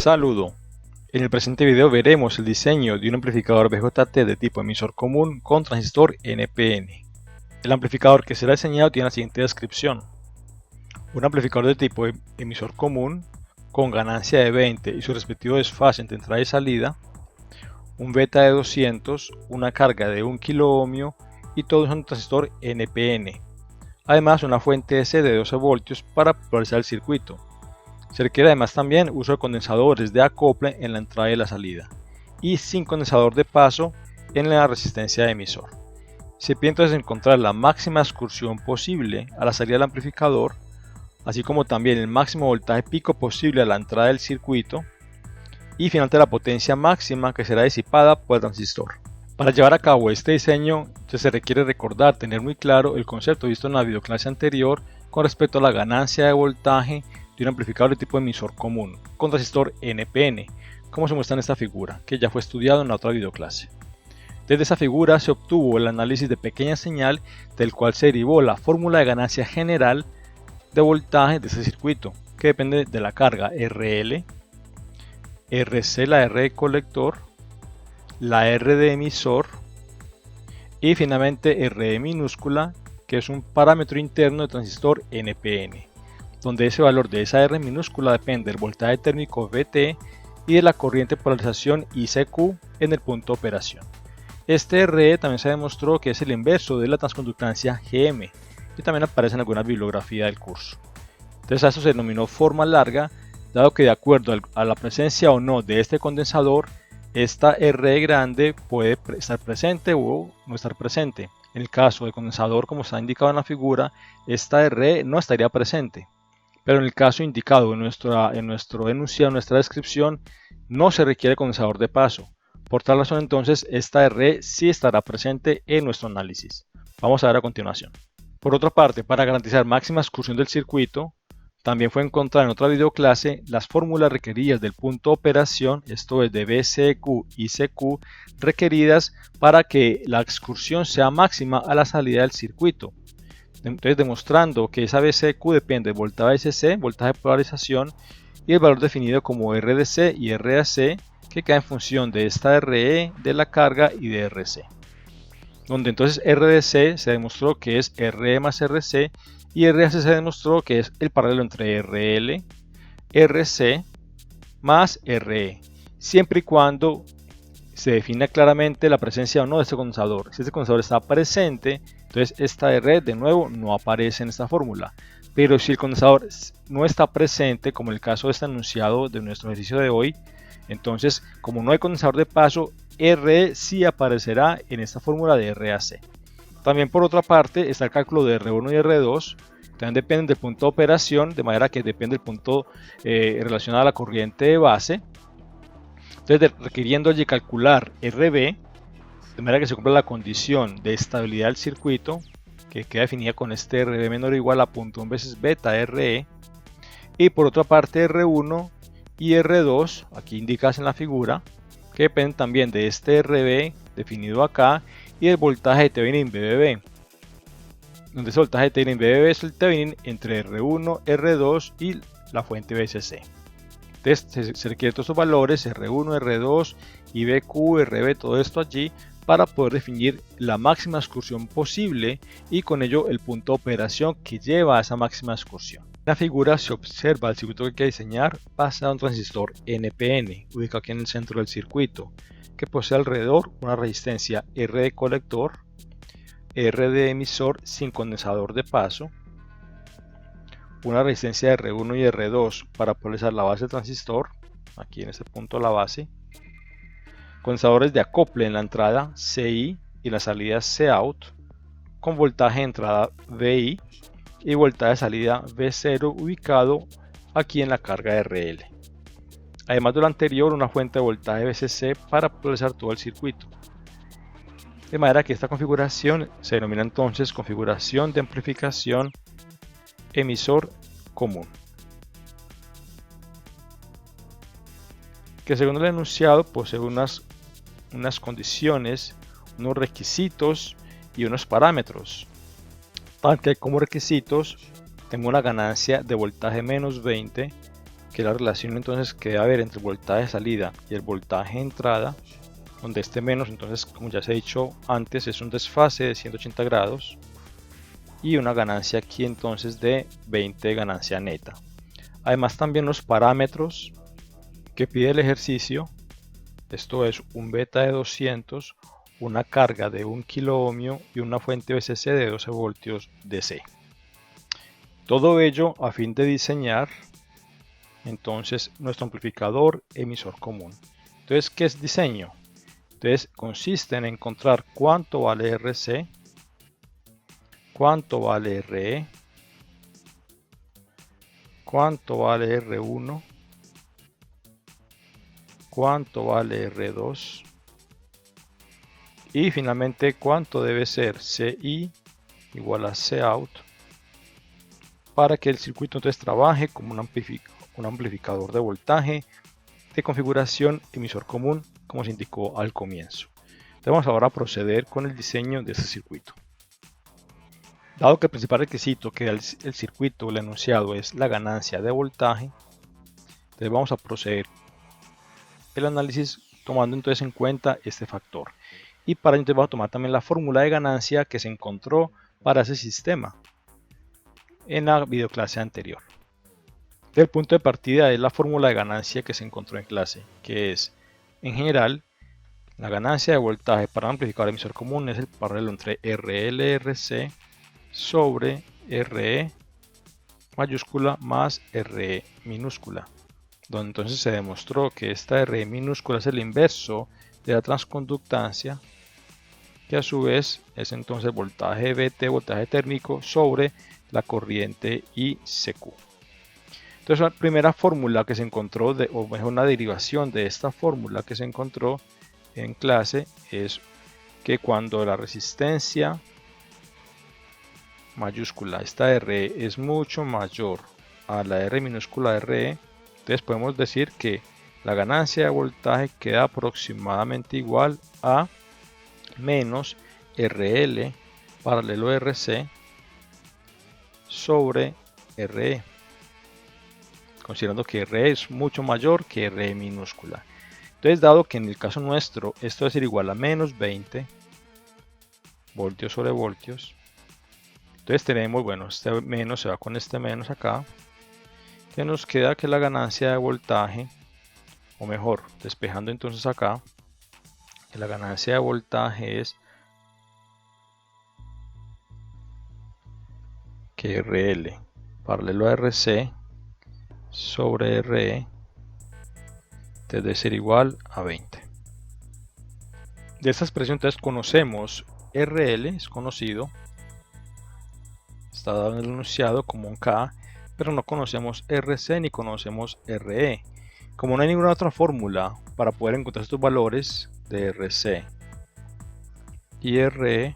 Saludo. En el presente video veremos el diseño de un amplificador VJT de tipo emisor común con transistor NPN. El amplificador que será diseñado tiene la siguiente descripción. Un amplificador de tipo emisor común con ganancia de 20 y su respectivo desfase entre entrada y salida, un beta de 200, una carga de 1 kΩ y todo es un transistor NPN. Además una fuente DC de 12 voltios para polarizar el circuito. Se requiere además también uso de condensadores de acople en la entrada y la salida y sin condensador de paso en la resistencia de emisor. Se pide entonces encontrar la máxima excursión posible a la salida del amplificador, así como también el máximo voltaje pico posible a la entrada del circuito y finalmente la potencia máxima que será disipada por el transistor. Para llevar a cabo este diseño se requiere recordar tener muy claro el concepto visto en la videoclase anterior con respecto a la ganancia de voltaje de un amplificador de tipo emisor común con transistor NPN, como se muestra en esta figura, que ya fue estudiado en la otra videoclase. Desde esa figura se obtuvo el análisis de pequeña señal, del cual se derivó la fórmula de ganancia general de voltaje de este circuito, que depende de la carga RL, RC, la R de colector, la R de emisor y finalmente R minúscula, que es un parámetro interno de transistor NPN, donde ese valor de esa R minúscula depende del voltaje térmico VT y de la corriente de polarización ICQ en el punto de operación. Este RE también se demostró que es el inverso de la transconductancia GM y también aparece en alguna bibliografía del curso. Entonces a esto se denominó forma larga, dado que de acuerdo a la presencia o no de este condensador, esta RE grande puede estar presente o no estar presente. En el caso del condensador, como está indicado en la figura, esta RE no estaría presente. Pero en el caso indicado en nuestro enunciado, en nuestra descripción, no se requiere condensador de paso. Por tal razón entonces esta RE sí estará presente en nuestro análisis. Vamos a ver a continuación. Por otra parte, para garantizar máxima excursión del circuito, también fue encontrar en otra videoclase las fórmulas requeridas del punto de operación, esto es de BCQ y CQ, requeridas para que la excursión sea máxima a la salida del circuito. Entonces demostrando que esa BCQ depende del voltaje SC, voltaje de polarización, y el valor definido como RDC y RAC, que queda en función de esta RE, de la carga y de RC. Donde entonces RDC se demostró que es RE más RC y RAC se demostró que es el paralelo entre RL, RC más RE, siempre y cuando se defina claramente la presencia o no de este condensador. Si este condensador está presente, entonces esta R de nuevo no aparece en esta fórmula. Pero si el condensador no está presente, como en el caso de este enunciado de nuestro ejercicio de hoy, entonces como no hay condensador de paso, RE sí aparecerá en esta fórmula de RAC. También por otra parte está el cálculo de R1 y R2, también dependen del punto de operación, de manera que depende del punto relacionado a la corriente de base. Entonces, requiriendo allí calcular RB, de manera que se cumpla la condición de estabilidad del circuito, que queda definida con este RB menor o igual a 0.1 veces beta RE, y por otra parte R1 y R2, aquí indicadas en la figura, que dependen también de este RB definido acá y del voltaje de Thevenin BBB, donde ese voltaje de Thevenin BBB es el Thevenin entre R1, R2 y la fuente BCC. Entonces se requieren todos estos valores R1, R2 y BQ, RB, todo esto allí para poder definir la máxima excursión posible y con ello el punto de operación que lleva a esa máxima excursión. En la figura se observa el circuito que hay que diseñar basado en un transistor NPN ubicado aquí en el centro del circuito, que posee alrededor una resistencia R de colector, R de emisor sin condensador de paso, una resistencia de R1 y R2 para polarizar la base del transistor, aquí en este punto la base, condensadores de acople en la entrada CI y la salida Cout, con voltaje de entrada VI y voltaje de salida V0 ubicado aquí en la carga RL. Además de lo anterior, una fuente de voltaje VCC para polarizar todo el circuito. De manera que esta configuración se denomina entonces configuración de amplificación emisor común, que según el enunciado posee unas condiciones, unos requisitos y unos parámetros. Tal que como requisitos tengo una ganancia de voltaje menos 20, que es la relación entonces que debe haber entre el voltaje de salida y el voltaje de entrada, donde este menos, entonces como ya se ha dicho antes, es un desfase de 180 grados y una ganancia aquí entonces de 20 de ganancia neta. Además también los parámetros que pide el ejercicio, esto es un beta de 200, una carga de 1 kilo ohmio y una fuente VCC de 12 voltios DC. Todo ello a fin de diseñar entonces nuestro amplificador emisor común. Entonces, ¿qué es diseño? Entonces consiste en encontrar cuánto vale RC, cuánto vale RE, cuánto vale R1, cuánto vale R2 y finalmente cuánto debe ser CI igual a Cout para que el circuito entonces trabaje como un amplificador de voltaje de configuración emisor común, como se indicó al comienzo. Entonces vamos ahora a proceder con el diseño de este circuito. Dado que el principal requisito que da el circuito, el enunciado, es la ganancia de voltaje, entonces vamos a proceder el análisis tomando entonces en cuenta este factor. Y para ello vamos a tomar también la fórmula de ganancia que se encontró para ese sistema en la videoclase anterior. El punto de partida es la fórmula de ganancia que se encontró en clase, que es, en general, la ganancia de voltaje para un amplificador emisor común es el paralelo entre RL-RC sobre RE mayúscula más RE minúscula, donde entonces se demostró que esta RE minúscula es el inverso de la transconductancia, que a su vez es entonces voltaje VT, voltaje térmico, sobre la corriente ICQ. Entonces la primera fórmula que se encontró, o mejor una derivación de esta fórmula que se encontró en clase, es que cuando la resistencia mayúscula, esta RE, es mucho mayor a la R minúscula RE, entonces podemos decir que la ganancia de voltaje queda aproximadamente igual a menos RL paralelo RC sobre RE, considerando que RE es mucho mayor que RE minúscula. Entonces, dado que en el caso nuestro esto va a ser igual a menos 20 voltios sobre voltios, entonces tenemos, bueno, este menos se va con este menos acá, que nos queda que la ganancia de voltaje, o mejor, despejando entonces acá, que la ganancia de voltaje es que RL paralelo a RC sobre RE debe ser igual a 20. De esta expresión entonces conocemos RL, es conocido, está dado en el enunciado como un K, pero no conocemos RC ni conocemos RE. Como no hay ninguna otra fórmula para poder encontrar estos valores de RC y RE,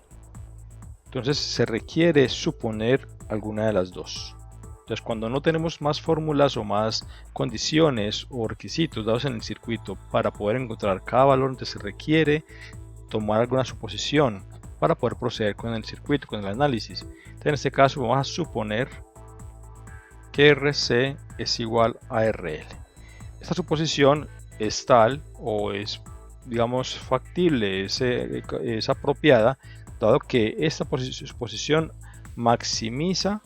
entonces se requiere suponer alguna de las dos. Entonces, cuando no tenemos más fórmulas o más condiciones o requisitos dados en el circuito para poder encontrar cada valor, entonces se requiere tomar alguna suposición para poder proceder con el circuito, con el análisis. Entonces, en este caso vamos a suponer que RC es igual a RL. Esta suposición es tal o es, digamos, factible, es apropiada, dado que esta suposición maximiza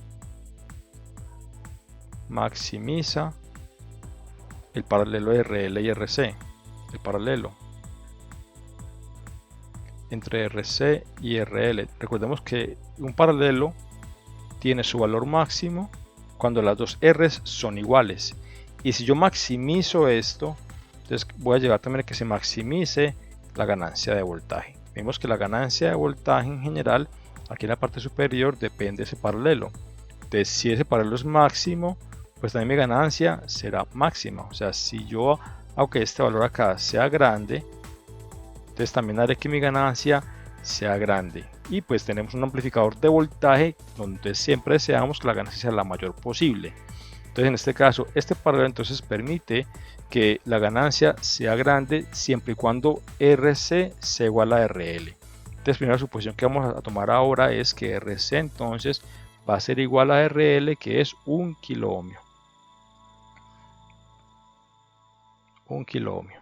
el paralelo de RL y RC, el paralelo entre RC y RL. Recordemos que un paralelo tiene su valor máximo cuando las dos R's son iguales, y si yo maximizo esto, entonces voy a llegar también a que se maximice la ganancia de voltaje. Vemos que la ganancia de voltaje en general aquí en la parte superior depende de ese paralelo. Entonces, si ese paralelo es máximo, pues también mi ganancia será máxima. O sea, si yo hago que este valor acá sea grande, entonces también haré que mi ganancia sea grande. Y pues tenemos un amplificador de voltaje donde siempre deseamos que la ganancia sea la mayor posible. Entonces en este caso, este paralelo entonces permite que la ganancia sea grande siempre y cuando RC sea igual a RL. Entonces la primera suposición que vamos a tomar ahora es que RC entonces va a ser igual a RL, que es 1 kilo ohmio. 1 kilo ohmio.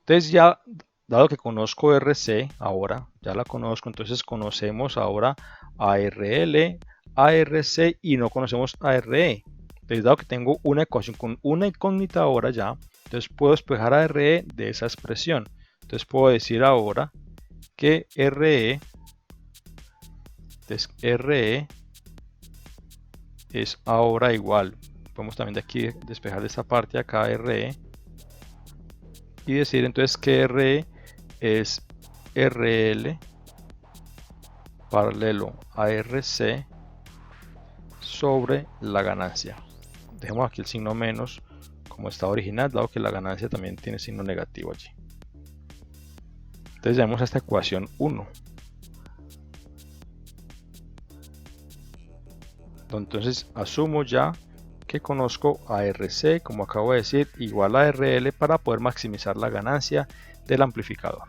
Entonces ya, dado que conozco RC, ahora ya la conozco, entonces conocemos ahora ARL, ARC y no conocemos ARE. Entonces, dado que tengo una ecuación con una incógnita ahora ya, entonces puedo despejar a RE de esa expresión. Entonces puedo decir ahora que RE es ahora igual. Podemos también de aquí despejar esta parte acá RE y decir entonces que RE es RL paralelo a RC sobre la ganancia. Dejemos aquí el signo menos como está original, dado que la ganancia también tiene signo negativo allí. Entonces llamemos a esta ecuación 1. Entonces asumo ya que conozco a RC, como acabo de decir, igual a RL para poder maximizar la ganancia del amplificador.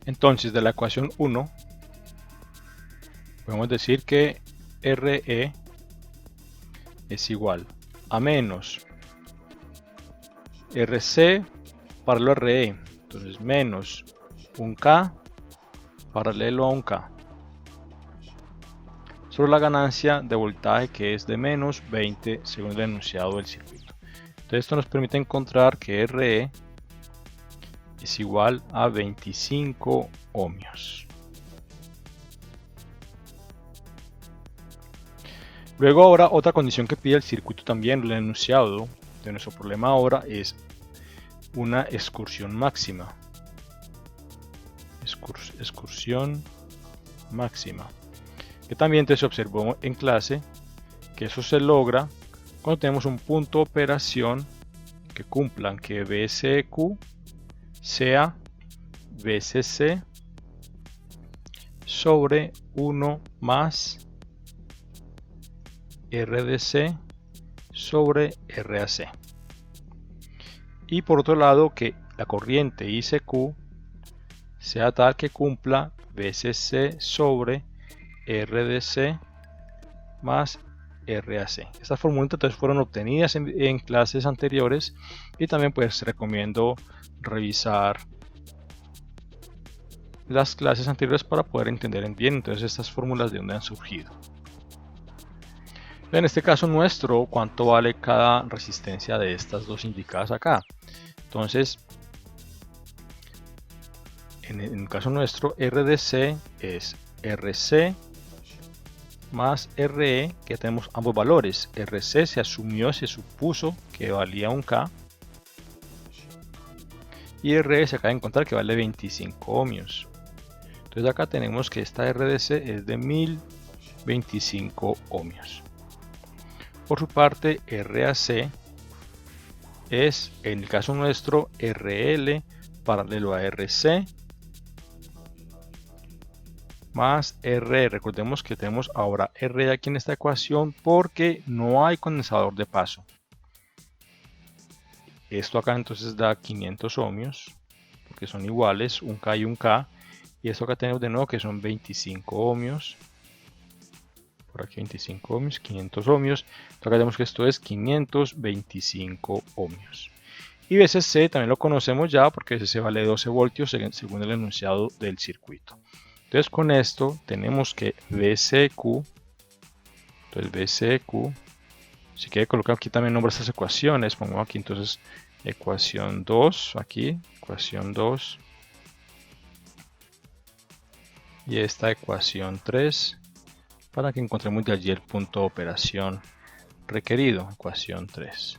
Entonces de la ecuación 1 podemos decir que RE es igual a menos RC paralelo a RE, entonces menos un K paralelo a un K sobre la ganancia de voltaje que es de menos 20 según el enunciado del circuito. Entonces esto nos permite encontrar que RE es igual a 25 ohmios. Luego ahora otra condición que pide el circuito también, el enunciado de nuestro problema ahora es una excursión máxima. Excursión máxima. Que también se observó en clase que eso se logra cuando tenemos un punto de operación que cumplan que BCQ sea BCC sobre 1 más RDC sobre RAC. Y por otro lado que la corriente ICQ sea tal que cumpla BCC sobre RDC más RAC. Estas fórmulas entonces fueron obtenidas en clases anteriores y también pues recomiendo revisar las clases anteriores para poder entender bien entonces estas fórmulas de dónde han surgido. En este caso nuestro, ¿cuánto vale cada resistencia de estas dos indicadas acá? Entonces, en el caso nuestro, RDC es RC más RE, que tenemos ambos valores. RC se supuso que valía un K. Y RE se acaba de encontrar que vale 25 ohmios. Entonces acá tenemos que esta RDC es de 1025 ohmios. Por su parte, RAC es, en el caso nuestro, RL paralelo a RC más RE. Recordemos que tenemos ahora RE aquí en esta ecuación porque no hay condensador de paso. Esto acá entonces da 500 ohmios, porque son iguales, un K y un K. Y esto acá tenemos de nuevo que son 25 ohmios. Por aquí 25 ohmios, 500 ohmios. Entonces acá tenemos que esto es 525 ohmios. Y BCC también lo conocemos ya porque BCC vale 12 voltios según el enunciado del circuito. Entonces con esto tenemos que BCQ, entonces BCQ, si quiere colocar aquí también nombre a estas ecuaciones, pongamos aquí entonces ecuación 2, aquí, ecuación 2, y esta ecuación 3, para que encontremos de allí el punto de operación requerido, ecuación 3.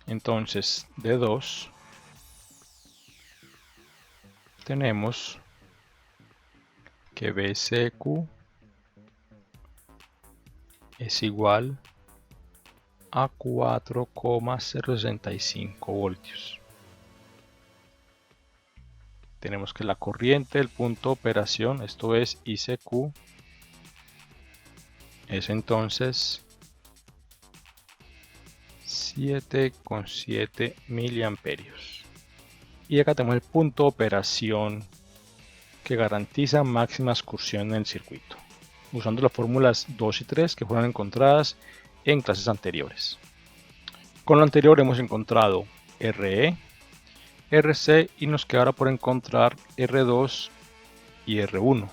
Entonces, de 2 tenemos que BCQ es igual a 4,065 voltios. Tenemos que la corriente del punto de operación, esto es ICQ, es entonces 7,7 miliamperios. Y acá tenemos el punto de operación que garantiza máxima excursión en el circuito. usando las fórmulas 2 y 3 que fueron encontradas en clases anteriores. Con lo anterior hemos encontrado RE, RC y nos queda ahora por encontrar R2 y R1.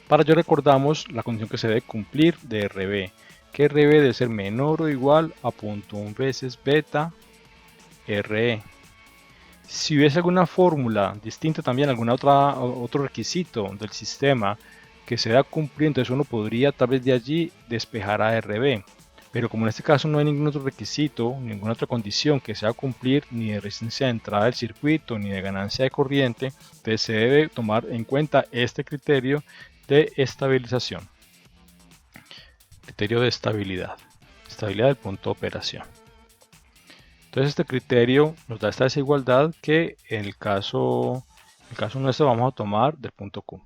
Para ello recordamos la condición que se debe cumplir de RB, que RB debe ser menor o igual a 0.1 veces beta RE. Si hubiese alguna fórmula distinta también, otro requisito del sistema que se da cumplir, entonces uno podría tal vez de allí despejar a RB. Pero como en este caso no hay ningún otro requisito, ninguna otra condición que se va a cumplir, ni de resistencia de entrada del circuito, ni de ganancia de corriente, entonces se debe tomar en cuenta este criterio de estabilización. Criterio de estabilidad. Estabilidad del punto de operación. Entonces este criterio nos da esta desigualdad que en el caso nuestro vamos a tomar del punto Q.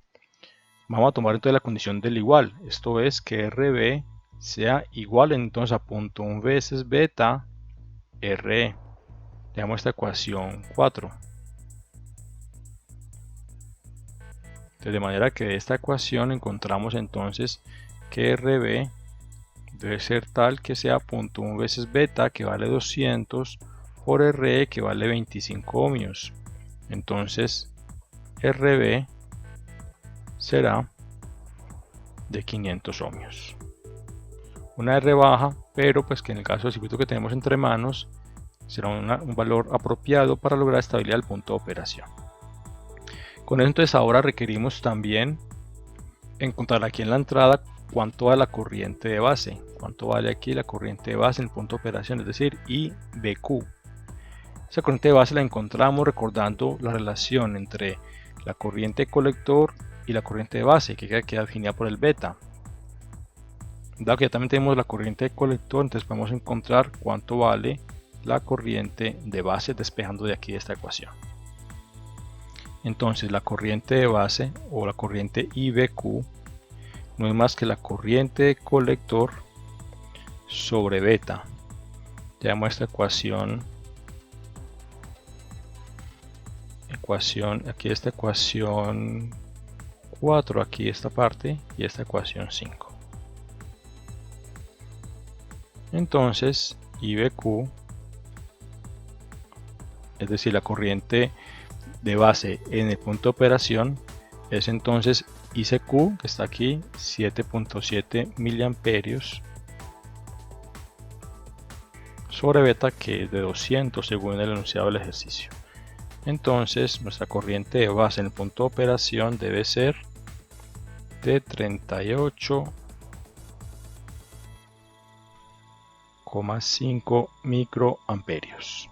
Vamos a tomar entonces la condición del igual. Esto es que RB sea igual entonces a 0.1 veces beta RE. Veamos esta ecuación 4. Entonces, de manera que de esta ecuación encontramos entonces que RB debe ser tal que sea 0.1 veces beta, que vale 200, por RE, que vale 25 ohmios. Entonces RB será de 500 ohmios. Una R baja, pero pues que en el caso del circuito que tenemos entre manos será un valor apropiado para lograr estabilidad del punto de operación. Con eso entonces ahora requerimos también encontrar aquí en la entrada cuánto vale la corriente de base, cuánto vale aquí la corriente de base en el punto de operación, es decir, IBQ. Esa corriente de base la encontramos recordando la relación entre la corriente de colector y la corriente de base, que queda definida por el beta. Dado que ya también tenemos la corriente de colector, entonces podemos encontrar cuánto vale la corriente de base despejando de aquí de esta ecuación. Entonces la corriente de base o la corriente IBQ no es más que la corriente de colector sobre beta. Llamo esta ecuación, aquí esta ecuación 4, aquí esta parte, y esta ecuación 5. Entonces IBQ, es decir, la corriente de base en el punto de operación, es entonces ICQ, que está aquí, 7.7 miliamperios sobre beta, que es de 200 según el enunciado del ejercicio. Entonces nuestra corriente de base en el punto de operación debe ser de 38,5 microamperios.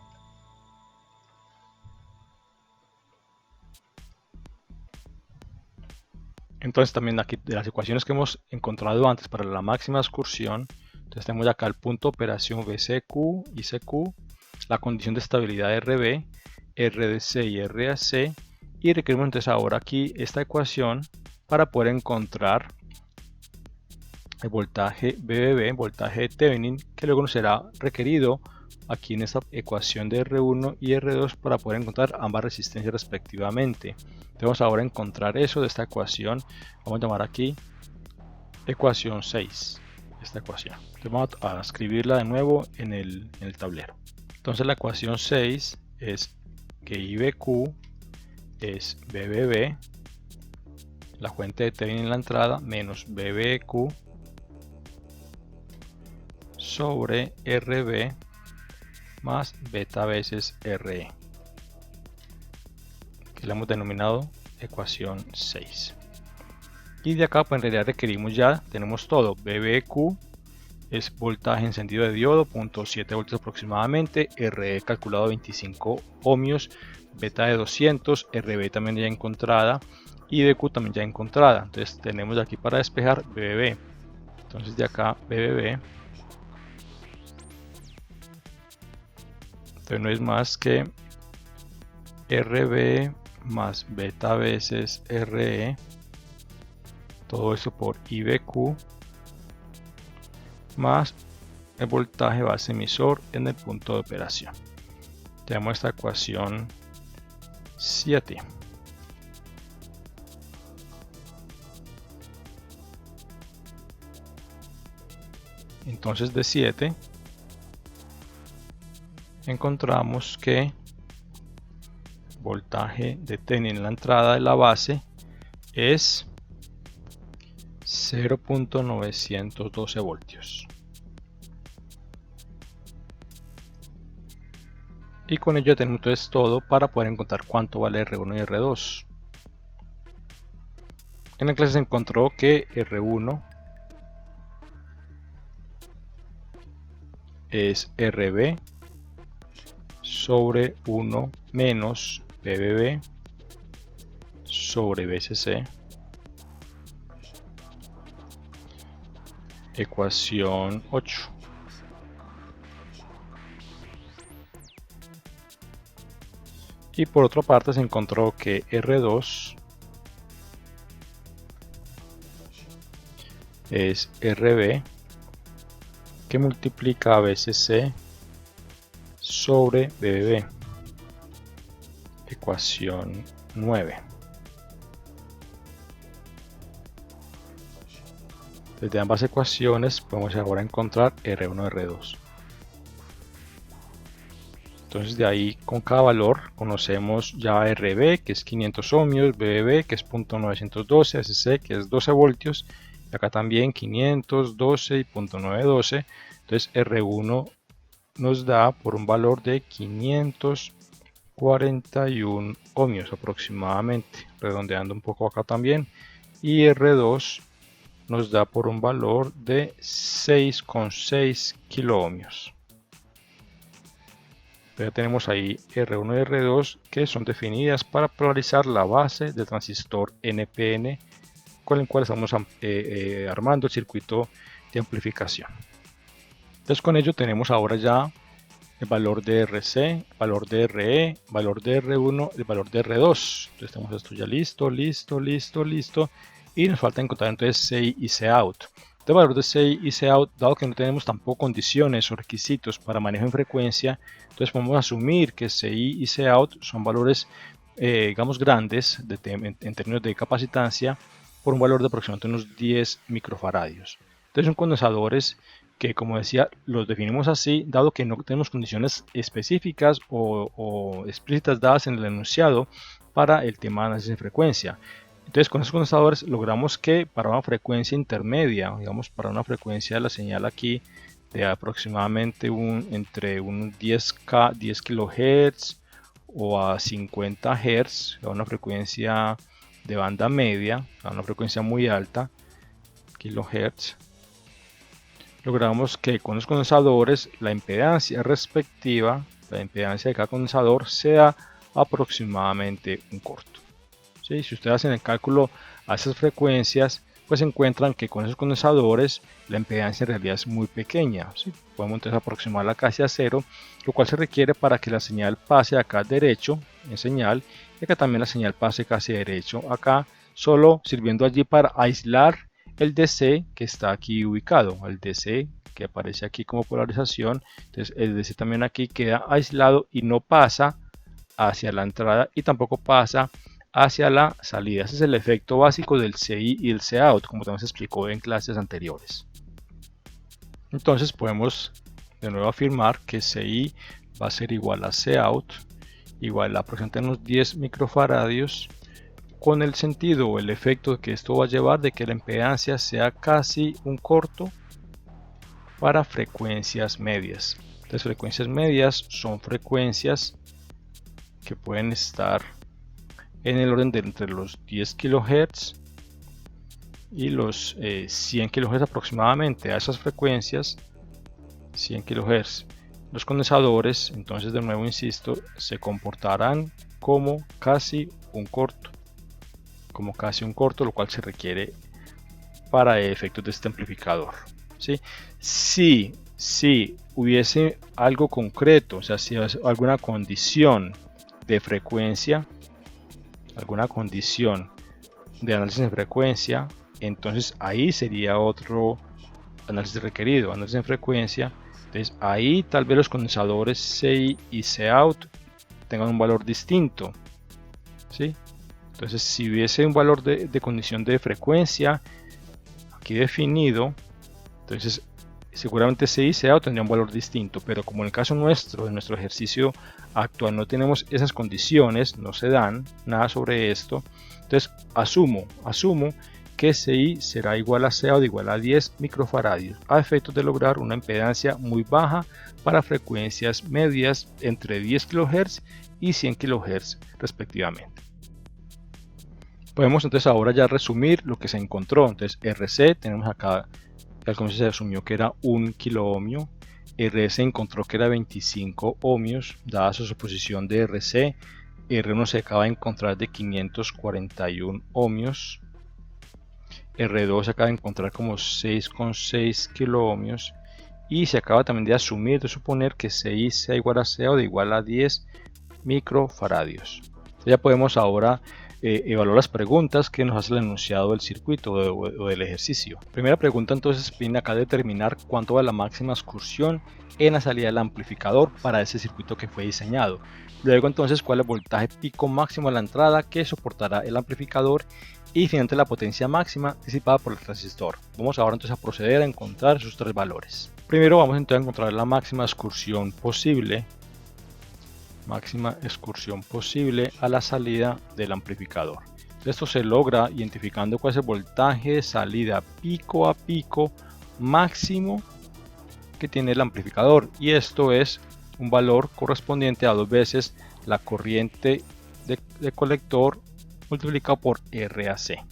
Entonces también aquí de las ecuaciones que hemos encontrado antes para la máxima excursión, entonces tenemos acá el punto de operación VCQ y CQ, la condición de estabilidad RB, RDC y RAC, y requerimos entonces ahora aquí esta ecuación para poder encontrar el voltaje BBB, voltaje de Thevenin, que luego nos será requerido aquí en esta ecuación de R1 y R2 para poder encontrar ambas resistencias respectivamente. Vamos ahora a encontrar eso de esta ecuación. Vamos a llamar aquí ecuación 6, esta ecuación. Entonces vamos a escribirla de nuevo en el tablero. Entonces la ecuación 6 es que IBQ es BBB, la fuente de Thevenin en la entrada, menos BBQ sobre RB más beta veces RE, que le hemos denominado ecuación 6. Y de acá pues en realidad requerimos ya, tenemos todo. BBQ es voltaje encendido de diodo, 0.7 voltios aproximadamente, RE calculado 25 ohmios, beta de 200, RB también ya encontrada, y IBQ también ya encontrada. Entonces tenemos de aquí para despejar BBB. Entonces de acá BBB, entonces no es más que RB más beta veces RE, todo eso por IBQ, más el voltaje base emisor en el punto de operación. Tenemos esta ecuación 7. Entonces de 7 encontramos que voltaje de T en la entrada de la base es 0.912 voltios. Y con ello tenemos entonces todo para poder encontrar cuánto vale R1 y R2. En la clase se encontró que R1 es RB sobre 1 menos PBB sobre BCC, ecuación 8. Y por otra parte se encontró que R2 es RB que multiplica a BCC sobre BBB, ecuación 9. Desde ambas ecuaciones podemos ahora encontrar R1 y R2. Entonces de ahí con cada valor conocemos ya RB que es 500 ohmios, BBB que es 0.912, ACC que es 12 voltios, y acá también 512 y 0.912. Entonces R1 nos da por un valor de 541 ohmios aproximadamente, redondeando un poco acá también, y R2 nos da por un valor de 6,6 kiloohmios. Ya tenemos ahí R1 y R2 que son definidas para polarizar la base del transistor NPN con el cual estamos armando el circuito de amplificación. Entonces con ello tenemos ahora ya el valor de RC, valor de RE, valor de R1 y el valor de R2. Entonces tenemos esto ya listo y nos falta encontrar entonces CI y Cout. El valor de CI y Cout, dado que no tenemos tampoco condiciones o requisitos para manejo en frecuencia, entonces podemos asumir que CI y Cout son valores digamos grandes en términos de capacitancia por un valor de aproximadamente unos 10 microfaradios. Entonces son condensadores que, como decía, los definimos así dado que no tenemos condiciones específicas o explícitas dadas en el enunciado para el tema de análisis de frecuencia. Entonces con esos condensadores logramos que para una frecuencia intermedia, digamos para una frecuencia de la señal aquí de aproximadamente entre unos 10 kHz o a 50 Hz, a una frecuencia de banda media, a una frecuencia muy alta, kHz, logramos que con los condensadores la impedancia respectiva, la impedancia de cada condensador, sea aproximadamente un corto. ¿Sí? Si ustedes hacen el cálculo a esas frecuencias, pues encuentran que con esos condensadores la impedancia en realidad es muy pequeña. ¿Sí? Podemos entonces aproximarla casi a cero, lo cual se requiere para que la señal pase acá derecho en señal y acá también la señal pase casi derecho acá, solo sirviendo allí para aislar el DC que está aquí ubicado, el DC que aparece aquí como polarización. Entonces el DC también aquí queda aislado y no pasa hacia la entrada y tampoco pasa hacia la salida. Ese es el efecto básico del CI y el Cout, como también se explicó en clases anteriores. Entonces podemos de nuevo afirmar que CI va a ser igual a Cout igual a aproximadamente unos 10 microfaradios, con el sentido o el efecto que esto va a llevar de que la impedancia sea casi un corto para frecuencias medias. Las frecuencias medias son frecuencias que pueden estar en el orden de entre los 10 kHz y los 100 kHz aproximadamente. A esas frecuencias, 100 kHz, los condensadores, entonces de nuevo insisto, se comportarán como casi un corto, lo cual se requiere para efectos de este amplificador. ¿Sí? Si hubiese algo concreto, o sea, si hubiese alguna condición de frecuencia, alguna condición de análisis de frecuencia, entonces ahí sería otro análisis requerido, análisis de frecuencia. Entonces ahí tal vez los condensadores CI y Cout tengan un valor distinto, ¿sí? Entonces si hubiese un valor de condición de frecuencia aquí definido, entonces seguramente CI, CA tendría un valor distinto, pero como en el caso nuestro, en nuestro ejercicio actual no tenemos esas condiciones, no se dan nada sobre esto, entonces asumo que CI será igual a CA o de igual a 10 microfaradios, a efectos de lograr una impedancia muy baja para frecuencias medias entre 10 kHz y 100 kHz respectivamente. Podemos entonces ahora ya resumir lo que se encontró. Entonces RC tenemos acá, al comienzo se asumió que era 1 kiloohmio, RS encontró que era 25 ohmios, dada su suposición de RC, R1 se acaba de encontrar de 541 ohmios, R2 se acaba de encontrar como 6,6 kiloohmios y se acaba también de asumir, de suponer que CI sea igual a CA o de igual a 10 microfaradios. Entonces ya podemos ahora evaluar las preguntas que nos hace el enunciado del circuito o del ejercicio. Primera pregunta entonces viene acá a determinar cuánto va la máxima excursión en la salida del amplificador para ese circuito que fue diseñado. Luego entonces cuál es el voltaje pico máximo a la entrada que soportará el amplificador y finalmente la potencia máxima disipada por el transistor. Vamos ahora entonces a proceder a encontrar sus tres valores. Primero vamos entonces a encontrar la máxima excursión posible a la salida del amplificador. Esto se logra identificando cuál es el voltaje de salida pico a pico máximo que tiene el amplificador, y esto es un valor correspondiente a 2 veces la corriente de colector multiplicado por RAC.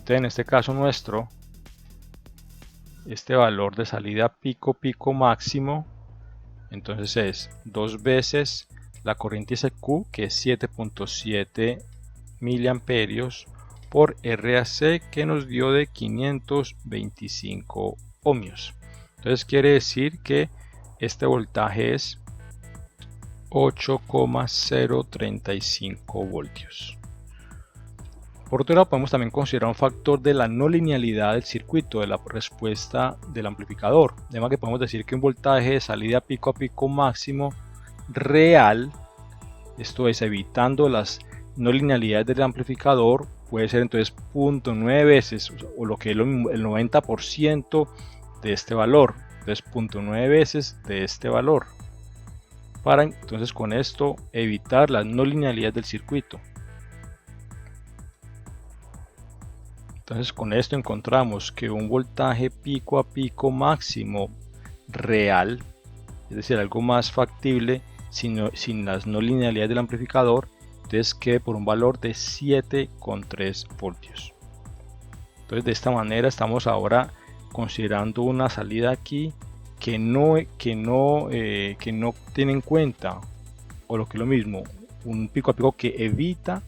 En este caso nuestro, este valor de salida pico máximo entonces es 2 veces la corriente ICQ, que es 7.7 miliamperios, por RAC, que nos dio de 525 ohmios. Entonces quiere decir que este voltaje es 8,035 voltios. Por otro lado, podemos también considerar un factor de la no linealidad del circuito, de la respuesta del amplificador. Además que podemos decir que un voltaje de salida pico a pico máximo real, esto es evitando las no linealidades del amplificador, puede ser entonces 0.9 veces o lo que es el 90% de este valor. Entonces 0.9 veces de este valor. Para entonces con esto evitar las no linealidades del circuito. Entonces con esto encontramos que un voltaje pico a pico máximo real, es decir, algo más factible sin las no linealidades del amplificador, entonces quede por un valor de 7,3 voltios. Entonces de esta manera estamos ahora considerando una salida aquí que no tiene en cuenta, o lo que es lo mismo, un pico a pico que evita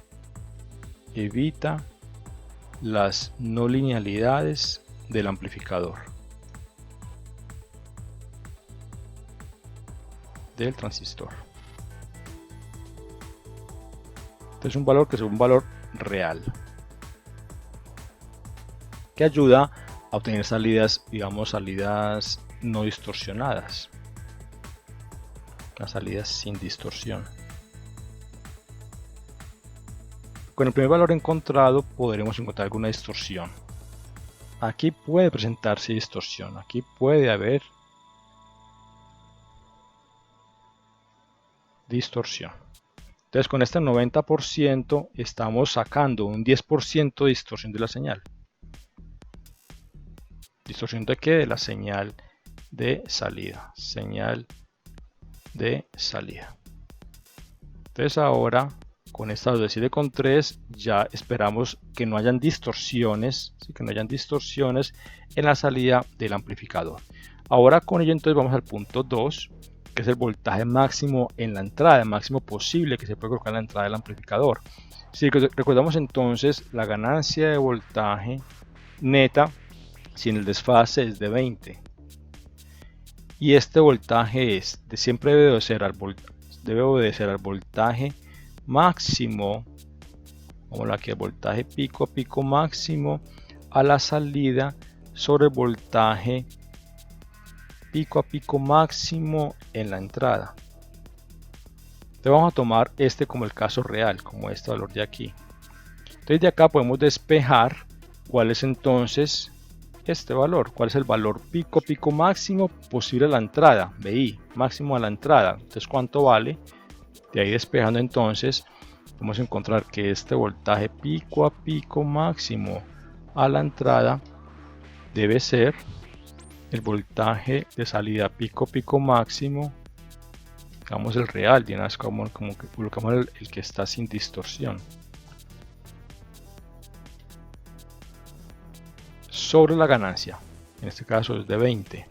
las no linealidades del amplificador del transistor. Entonces un valor que es un valor real que ayuda a obtener salidas, digamos, salidas no distorsionadas, las salidas sin distorsión. Con el primer valor encontrado podremos encontrar alguna distorsión. Aquí puede presentarse distorsión, aquí puede haber distorsión. Entonces con este 90% estamos sacando un 10% de distorsión de la señal. ¿Distorsión de qué? De la señal de salida. Señal de salida. Entonces ahora con esta 2,3 ya esperamos que no hayan distorsiones, ¿sí? Que no hayan distorsiones en la salida del amplificador. Ahora con ello entonces vamos al punto 2, que es el voltaje máximo en la entrada, el máximo posible que se puede colocar en la entrada del amplificador. Si recordamos entonces, la ganancia de voltaje neta sin el desfase es de 20. Y este voltaje siempre debe obedecer al voltaje máximo, como la que voltaje pico a pico máximo a la salida sobre el voltaje pico a pico máximo en la entrada. Entonces vamos a tomar este como el caso real, como este valor de aquí. Entonces de acá podemos despejar cuál es entonces este valor. ¿Cuál es el valor pico máximo posible a la entrada? BI, máximo a la entrada. Entonces, ¿cuánto vale? De ahí despejando entonces, vamos a encontrar que este voltaje pico a pico máximo a la entrada debe ser el voltaje de salida pico máximo, digamos el real, de una vez como que colocamos el que está sin distorsión, sobre la ganancia, en este caso es de 20.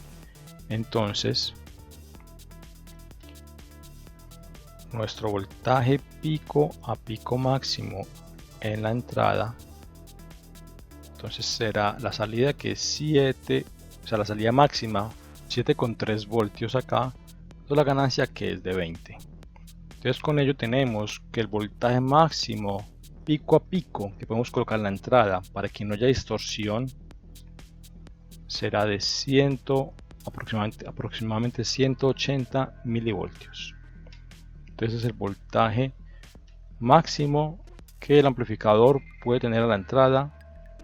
Entonces nuestro voltaje pico a pico máximo en la entrada, entonces será la salida que es 7, o sea la salida máxima 7,3 voltios acá, entonces la ganancia que es de 20. Entonces con ello tenemos que el voltaje máximo pico a pico que podemos colocar en la entrada para que no haya distorsión será de aproximadamente 180 milivoltios. Entonces es el voltaje máximo que el amplificador puede tener a la entrada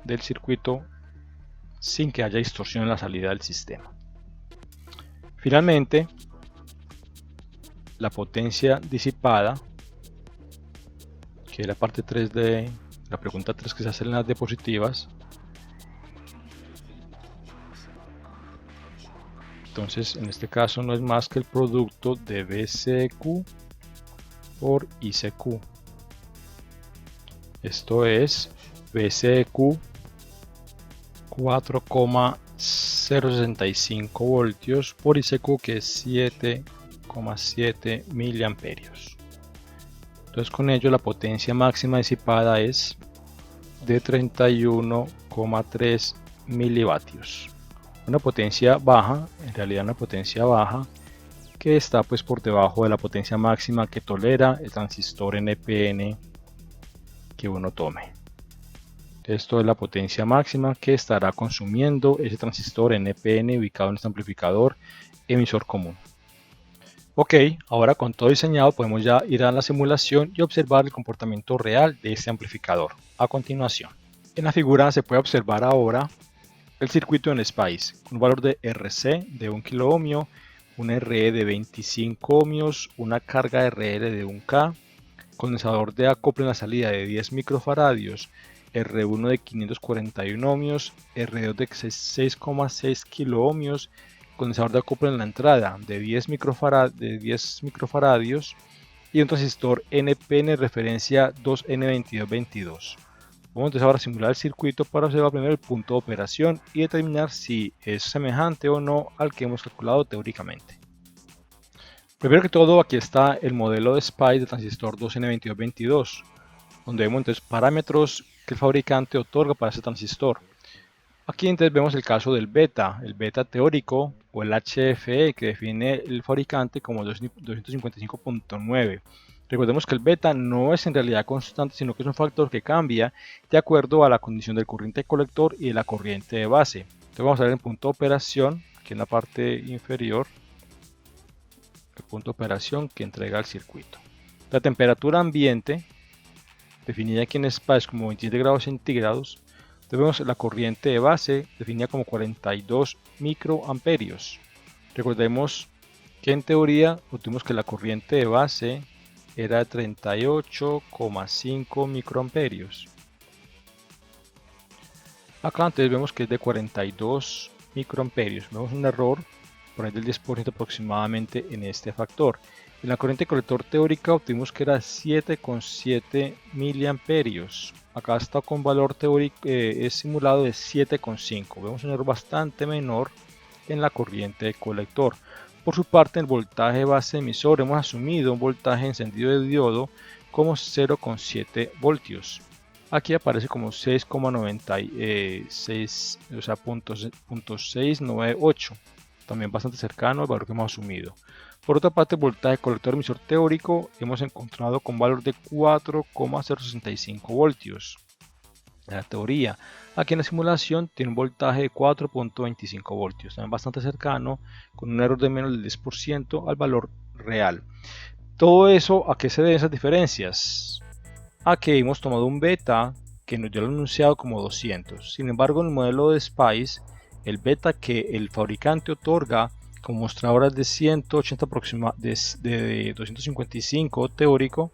del circuito sin que haya distorsión en la salida del sistema. Finalmente, la potencia disipada, que es la parte 3 de la pregunta 3 que se hace en las diapositivas. Entonces, en este caso no es más que el producto de BCQ por ICQ. Esto es BCQ 4,065 voltios por ICQ, que es 7,7 miliamperios. Entonces con ello la potencia máxima disipada es de 31,3 milivatios. Una potencia baja, en realidad una potencia baja que está pues por debajo de la potencia máxima que tolera el transistor NPN que uno tome. Esto es la potencia máxima que estará consumiendo ese transistor NPN ubicado en este amplificador emisor común. Ok, ahora con todo diseñado podemos ya ir a la simulación y observar el comportamiento real de este amplificador a continuación. En la figura se puede observar ahora el circuito en SPICE con un valor de RC de 1 kilo ohmio, una RE de 25 ohmios, una carga RL de 1K, condensador de acople en la salida de 10 microfaradios, R1 de 541 ohmios, R2 de 6,6 kilo ohmios, condensador de acople en la entrada de 10 microfaradios y un transistor NPN referencia 2N2222. Vamos entonces ahora a simular el circuito para observar primero el punto de operación y determinar si es semejante o no al que hemos calculado teóricamente. Primero que todo, aquí está el modelo de SPICE del transistor 2N2222, donde vemos entonces parámetros que el fabricante otorga para ese transistor. Aquí entonces vemos el caso del beta, el beta teórico o el HFE que define el fabricante como 255.9. Recordemos que el beta no es en realidad constante, sino que es un factor que cambia de acuerdo a la condición del corriente colector y de la corriente de base. Entonces vamos a ver el punto de operación, aquí en la parte inferior, el punto de operación que entrega el circuito. La temperatura ambiente, definida aquí en SPICE como 27 grados centígrados. Entonces vemos la corriente de base definida como 42 microamperios. Recordemos que en teoría obtuvimos que la corriente de base era de 38,5 microamperios. Acá entonces vemos que es de 42 microamperios. Vemos un error por ahí del 10% aproximadamente en este factor. En la corriente colector teórica obtuvimos que era 7,7 miliamperios. Acá está con valor teórico, es simulado de 7,5. Vemos un error bastante menor en la corriente colector. Por su parte, en el voltaje base emisor hemos asumido un voltaje encendido de diodo como 0,7 voltios. Aquí aparece como 6,96, o sea, .698. También bastante cercano al valor que hemos asumido. Por otra parte, el voltaje colector emisor teórico hemos encontrado con valor de 4,065 voltios. En la teoría, aquí en la simulación tiene un voltaje de 4,25 voltios, también bastante cercano, con un error de menos del 10% al valor real. Todo eso, ¿a qué se deben esas diferencias? A que hemos tomado un beta que nos dio el enunciado como 200. Sin embargo, en el modelo de SPICE el beta que el fabricante otorga como mostradores de 180 de 255 teórico,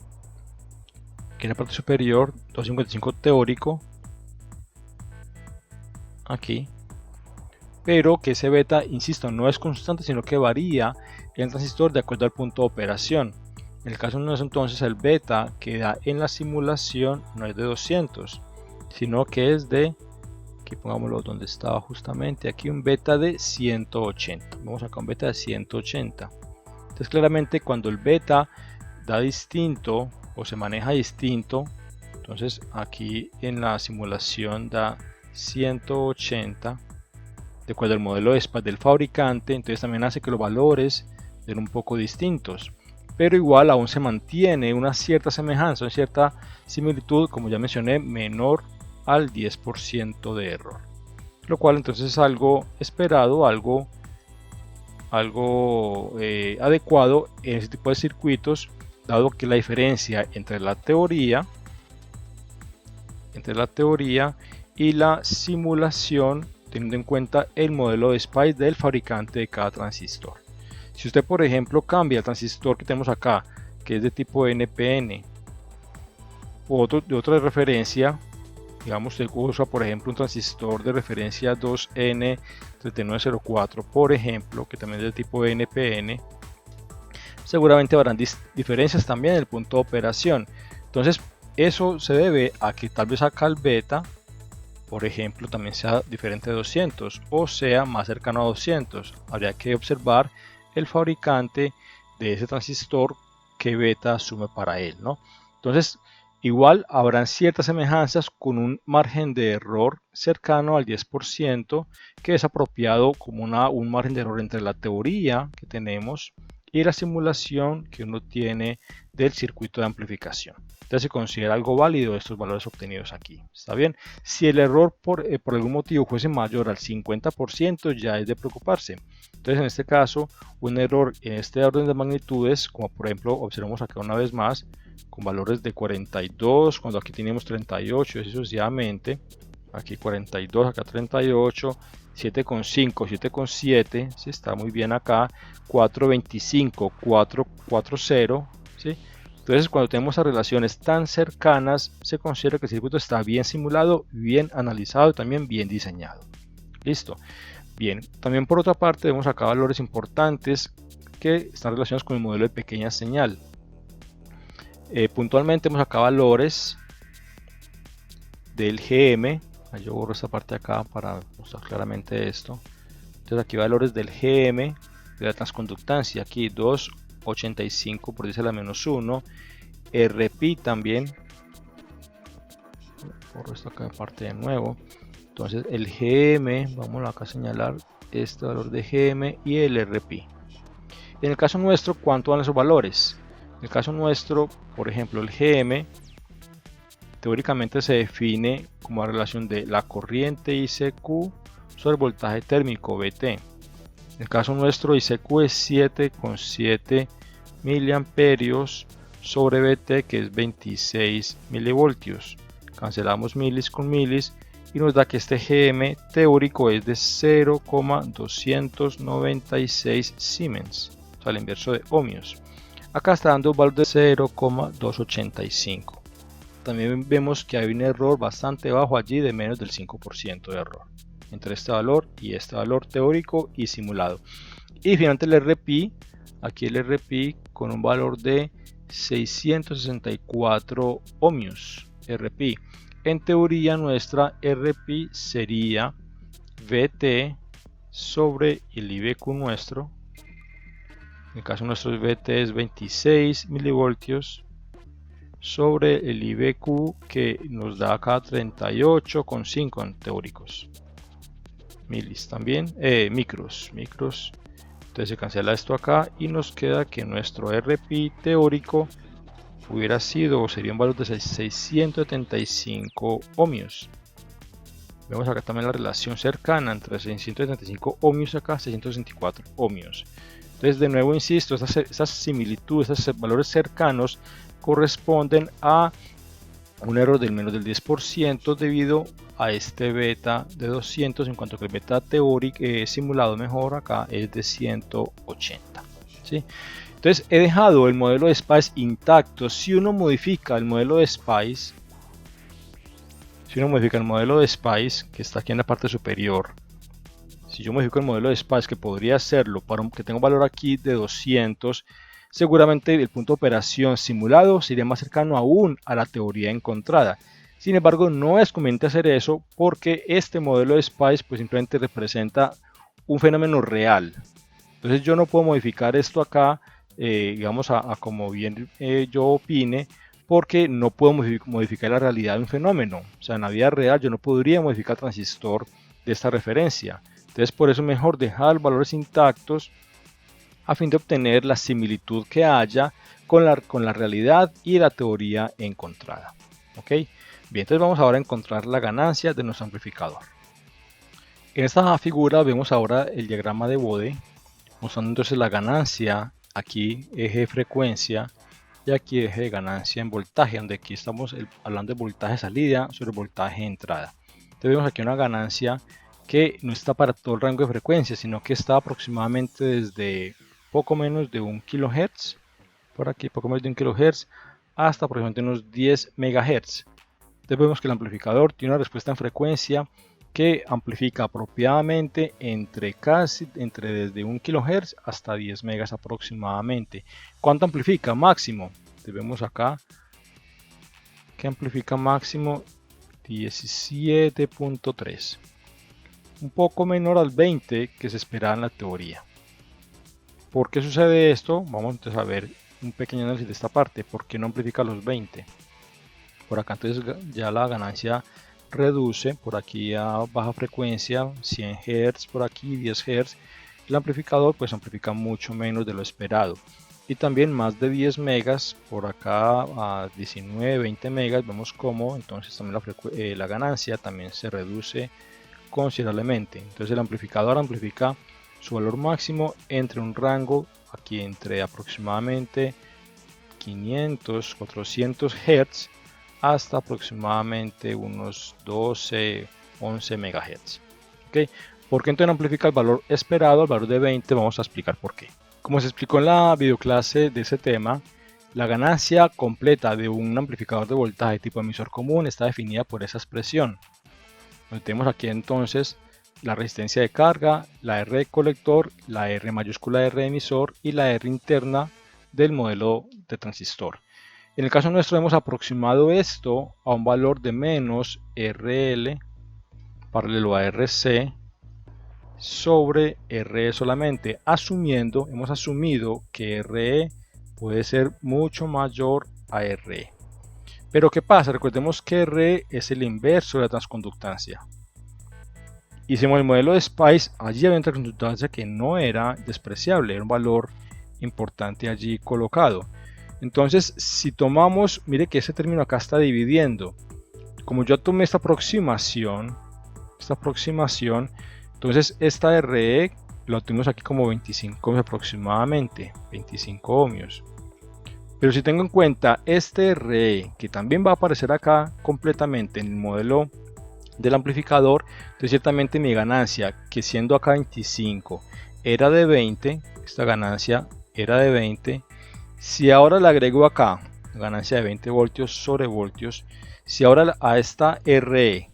que en la parte superior, 255 teórico, aquí, pero que ese beta, insisto, no es constante, sino que varía el transistor de acuerdo al punto de operación. En el caso de nosotros, entonces, el beta que da en la simulación no es de 200, sino que es de, aquí pongámoslo donde estaba justamente, aquí un beta de 180. Vamos acá un beta de 180. Entonces claramente cuando el beta da distinto o se maneja distinto, entonces aquí en la simulación da 180 de acuerdo al modelo de SPAC del fabricante, entonces también hace que los valores den un poco distintos, pero igual aún se mantiene una cierta semejanza, una cierta similitud, como ya mencioné, menor al 10% de error, lo cual entonces es algo esperado, algo adecuado en este tipo de circuitos, dado que la diferencia entre la teoría y la simulación, teniendo en cuenta el modelo de SPICE del fabricante de cada transistor. Si usted, por ejemplo, cambia el transistor que tenemos acá, que es de tipo NPN, o de otra referencia, digamos, usted usa, por ejemplo, un transistor de referencia 2N3904, por ejemplo, que también es de tipo NPN, seguramente habrán diferencias también en el punto de operación. Entonces, eso se debe a que tal vez acá el beta, por ejemplo, también sea diferente de 200 o sea más cercano a 200. Habría que observar el fabricante de ese transistor qué beta asume para él, ¿no? Entonces, igual habrán ciertas semejanzas con un margen de error cercano al 10%, que es apropiado como un margen de error entre la teoría que tenemos y la simulación que uno tiene del circuito de amplificación. Entonces se considera algo válido estos valores obtenidos aquí. ¿Está bien? Si el error por algún motivo fuese mayor al 50%, ya es de preocuparse. Entonces en este caso, un error en este orden de magnitudes, como por ejemplo observamos acá una vez más, con valores de 42, cuando aquí tenemos 38 y sucesivamente, aquí 42, acá 38, 7,5, 7,7, ¿sí? Está muy bien acá, 4,25, 4,40, ¿sí? Entonces cuando tenemos esas relaciones tan cercanas, se considera que el circuito está bien simulado, bien analizado y también bien diseñado. Listo. Bien, también por otra parte vemos acá valores importantes que están relacionados con el modelo de pequeña señal. Puntualmente vemos acá valores del GM. Yo borro esta parte acá para mostrar claramente esto. Entonces aquí valores del GM de la transconductancia, aquí 2,85 por 10 a la menos 1, RP también, borro esto acá de parte de nuevo. Entonces el GM, vamos acá a señalar este valor de GM y el RP. En el caso nuestro, ¿cuánto van esos valores? En el caso nuestro, por ejemplo, el GM teóricamente se define como la relación de la corriente ICQ sobre el voltaje térmico VT. En el caso nuestro, ICQ es 7,7 miliamperios sobre VT, que es 26 milivoltios. Cancelamos milis con milis y nos da que este GM teórico es de 0,296 Siemens, o sea, el inverso de ohmios. Acá está dando un valor de 0,285. También vemos que hay un error bastante bajo allí de menos del 5% de error entre este valor y este valor teórico y simulado. Y finalmente el RP, aquí el RP con un valor de 664 ohmios. RP. En teoría nuestra RP sería VT sobre el IBQ nuestro. En el caso nuestro VT es 26 milivoltios sobre el IBQ, que nos da acá 38,5 en teóricos. Milis también, micros. Entonces se cancela esto acá y nos queda que nuestro RP teórico hubiera sido o sería un valor de 675 ohmios. Vemos acá también la relación cercana entre 675 ohmios acá, 664 ohmios. Entonces de nuevo insisto, estas similitudes, estos valores cercanos corresponden a un error del menos del 10% debido a este beta de 200, en cuanto que el beta teórico simulado mejor acá es de 180, ¿sí? Entonces he dejado el modelo de SPICE intacto. Si uno modifica el modelo de SPICE, que está aquí en la parte superior, si yo modifico el modelo de SPICE, que podría hacerlo para que tenga un valor aquí de 200, seguramente el punto de operación simulado sería más cercano aún a la teoría encontrada. Sin embargo, no es conveniente hacer eso porque este modelo de SPICE pues simplemente representa un fenómeno real. Entonces yo no puedo modificar esto acá, digamos a como bien yo opine, porque no puedo modificar la realidad de un fenómeno. O sea, en la vida real yo no podría modificar el transistor de esta referencia. Entonces por eso es mejor dejar valores intactos a fin de obtener la similitud que haya con la realidad y la teoría encontrada. ¿Ok? Bien, entonces vamos ahora a encontrar la ganancia de nuestro amplificador. En esta figura vemos ahora el diagrama de Bode, mostrando entonces la ganancia, aquí eje de frecuencia y aquí eje de ganancia en voltaje, donde aquí estamos hablando de voltaje salida sobre voltaje entrada. Entonces vemos aquí una ganancia que no está para todo el rango de frecuencia, sino que está aproximadamente desde poco menos de 1 kHz, por aquí poco menos de 1 kHz, hasta aproximadamente unos 10 MHz. Entonces vemos que el amplificador tiene una respuesta en frecuencia que amplifica apropiadamente entre desde 1 kHz hasta 10 megas aproximadamente. ¿Cuánto amplifica? Máximo. Entonces vemos acá que amplifica máximo 17.3. Un poco menor al 20 que se esperaba en la teoría. ¿Por qué sucede esto? Vamos entonces a ver un pequeño análisis de esta parte. ¿Por qué no amplifica los 20? Por acá entonces ya la ganancia reduce, por aquí a baja frecuencia, 100 Hz, por aquí 10 Hz. El amplificador pues amplifica mucho menos de lo esperado. Y también más de 10 megas, por acá a 19, 20 megas, vemos como entonces también la ganancia también se reduce considerablemente. Entonces el amplificador amplifica su valor máximo entre un rango aquí entre aproximadamente 500, 400 Hz hasta aproximadamente unos 12, 11 MHz. ¿Okay? ¿Por qué entonces amplifica el valor esperado, el valor de 20? Vamos a explicar por qué. Como se explicó en la videoclase de ese tema, la ganancia completa de un amplificador de voltaje tipo emisor común está definida por esa expresión. Tenemos aquí entonces la resistencia de carga, la R de colector, la R mayúscula R de emisor y la R interna del modelo de transistor. En el caso nuestro hemos aproximado esto a un valor de menos RL paralelo a RC sobre RE solamente, hemos asumido que RE puede ser mucho mayor a RE. Pero ¿qué pasa? Recordemos que RE es el inverso de la transconductancia. Hicimos el modelo de SPICE, allí había una transconductancia que no era despreciable, era un valor importante allí colocado. Entonces, si tomamos, mire que ese término acá está dividiendo. Como yo tomé esta aproximación, entonces esta RE lo tuvimos aquí como 25 ohmios aproximadamente, 25 ohmios. Pero si tengo en cuenta este RE, que también va a aparecer acá completamente en el modelo del amplificador, entonces ciertamente mi ganancia, que siendo acá 25 era de 20, esta ganancia era de 20, si ahora le agrego acá ganancia de 20 voltios sobre voltios, si ahora a esta RE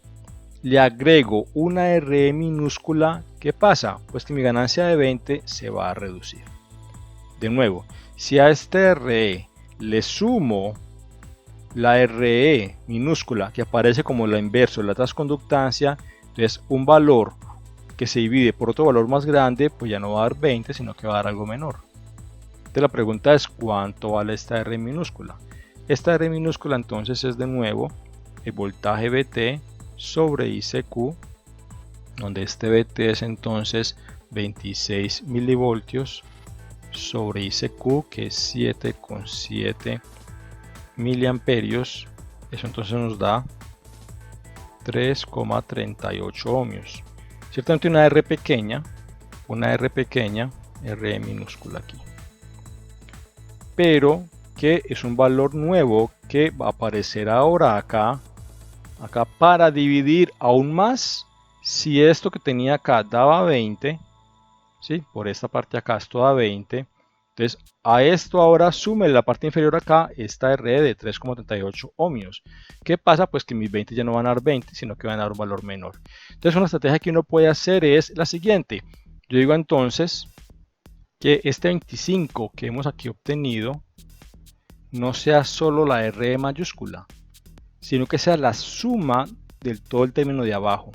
le agrego una RE minúscula, ¿qué pasa? Pues que mi ganancia de 20 se va a reducir. De nuevo, si a este RE le sumo la RE minúscula que aparece como la inverso de la transconductancia, entonces un valor que se divide por otro valor más grande, pues ya no va a dar 20, sino que va a dar algo menor. Entonces la pregunta es ¿cuánto vale esta R minúscula? Esta R minúscula entonces es de nuevo el voltaje VT sobre ICQ, donde este VT es entonces 26 milivoltios sobre ICQ, que es 7,7 miliamperios. Eso entonces nos da 3,38 ohmios. Ciertamente una R pequeña, R minúscula aquí, pero que es un valor nuevo que va a aparecer ahora acá para dividir aún más. Si esto que tenía acá daba 20, ¿sí? Por esta parte acá esto da 20, entonces a esto ahora sume la parte inferior acá esta RE de 3,38 ohmios. ¿Qué pasa? Pues que mis 20 ya no van a dar 20, sino que van a dar un valor menor. Entonces una estrategia que uno puede hacer es la siguiente. Yo digo entonces que este 25 que hemos aquí obtenido no sea solo la RE mayúscula, sino que sea la suma del todo el término de abajo.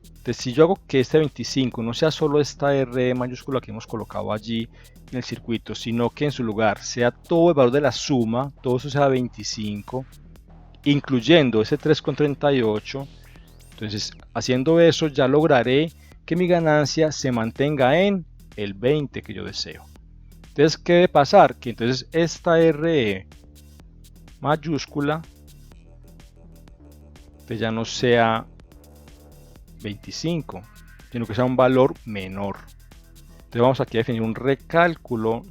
Entonces, si yo hago que este 25 no sea solo esta RE mayúscula que hemos colocado allí en el circuito, sino que en su lugar sea todo el valor de la suma, todo eso sea 25, incluyendo ese 3,38, entonces haciendo eso ya lograré que mi ganancia se mantenga en el 20 que yo deseo. Entonces, ¿qué debe pasar? Que entonces esta RE mayúscula ya no sea 25, sino que sea un valor menor. Entonces vamos aquí a definir un recálculo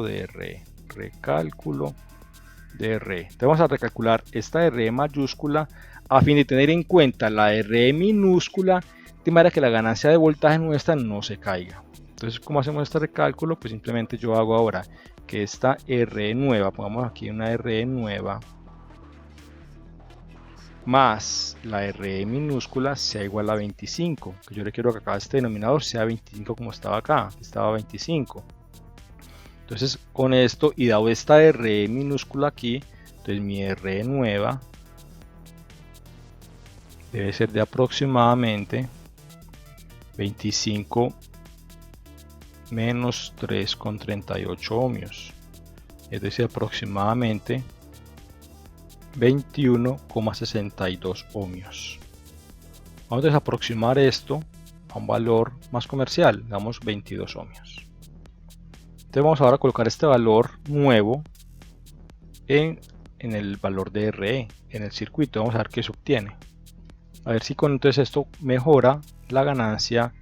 de RE, Entonces vamos a recalcular esta RE mayúscula a fin de tener en cuenta la RE minúscula, de manera que la ganancia de voltaje nuestra no se caiga. Entonces, ¿cómo hacemos este recálculo? Pues simplemente yo hago ahora que esta RE nueva, pongamos aquí una RE nueva, más la RE minúscula sea igual a 25, que yo le quiero que acá este denominador sea 25 como estaba acá, estaba 25. Entonces con esto y dado esta RE minúscula aquí, entonces mi RE nueva debe ser de aproximadamente 25 menos 3,38 ohmios, es decir, aproximadamente 21,62 ohmios. Vamos a aproximar esto a un valor más comercial, digamos 22 ohmios. Entonces vamos ahora a colocar este valor nuevo en el valor de RE, en el circuito. Vamos a ver qué se obtiene. A ver si con entonces esto mejora la ganancia